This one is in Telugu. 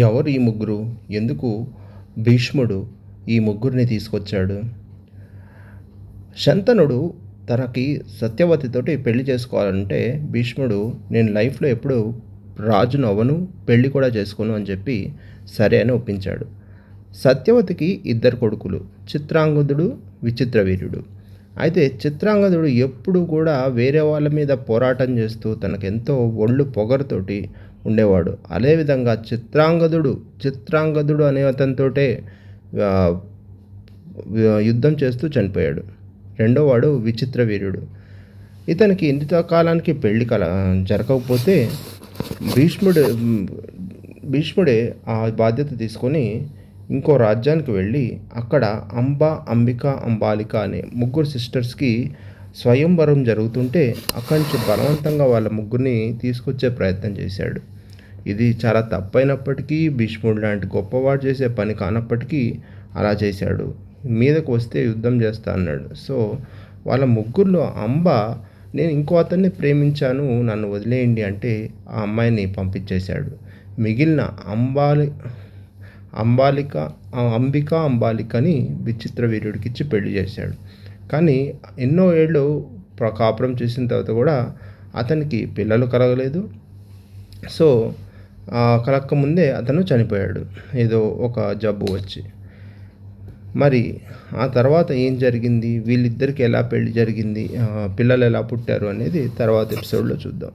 ఎవరు ఈ ముగ్గురు? ఎందుకు భీష్ముడు ఈ ముగ్గురిని తీసుకొచ్చాడు? శంతనుడు తనకి సత్యవతితోటి పెళ్లి చేసుకోవాలంటే భీష్ముడు నేను లైఫ్‌లో ఎప్పుడు రాజును అవ్వను, పెళ్లి కూడా చేసుకోను అని చెప్పి సరే అని ఒప్పించాడు. సత్యవతికి ఇద్దరు కొడుకులు. చిత్రాంగదుడు, విచిత్రవీర్యుడు. అయితే చిత్రాంగదుడు ఎప్పుడు కూడా వేరే వాళ్ళ మీద పోరాటం చేస్తూ తనకెంతో ఒళ్ళు పొగరుతోటి ఉండేవాడు. అదేవిధంగా చిత్రాంగదుడు అనే అతనితోటే ఆహ్, యుద్ధం చేస్తూ చనిపోయాడు. రెండోవాడు విచిత్రవీర్యుడు. ఇతనికి ఇంతకాలానికి పెళ్లి జరగకపోతే భీష్ముడు భీష్ముడే ఆ బాధ్యత తీసుకొని ఇంకో రాజ్యానికి వెళ్ళి అక్కడ అంబ, అంబిక, అంబాలిక అనే ముగ్గురు సిస్టర్స్‌కి స్వయంవరం జరుగుతుంటే అక్కడి నుంచి బలవంతంగా వాళ్ళ ముగ్గురిని తీసుకొచ్చే ప్రయత్నం చేశాడు. ఇది చాలా తప్పైనప్పటికీ భీష్ముడు లాంటి గొప్పవాడు చేసే పని కానప్పటికీ అలా చేశాడు. మీదకు వస్తే యుద్ధం చేస్తా అన్నాడు. సో వాళ్ళ ముగ్గురిలో అంబ నేను ఇంకో అతన్ని ప్రేమించాను నన్ను వదిలేయండి అంటే ఆ అమ్మాయిని పంపించేశాడు. మిగిలిన అంబాలిక అంబిక, అంబాలికని విచిత్ర వీర్యుడికిచ్చి పెళ్లి చేశాడు. కానీ ఎన్నో ఏళ్ళు కాపురం చేసిన తర్వాత కూడా అతనికి పిల్లలు కలగలేదు. సో కలక్కముందే అతను చనిపోయాడు. ఏదో ఒక జబ్బు వచ్చి. మరి ఆ తర్వాత ఏం జరిగింది? వీళ్ళిద్దరికి ఎలా పెళ్లి జరిగింది? పిల్లలు ఎలా పుట్టారు అనేది తర్వాత ఎపిసోడ్‌లో చూద్దాం.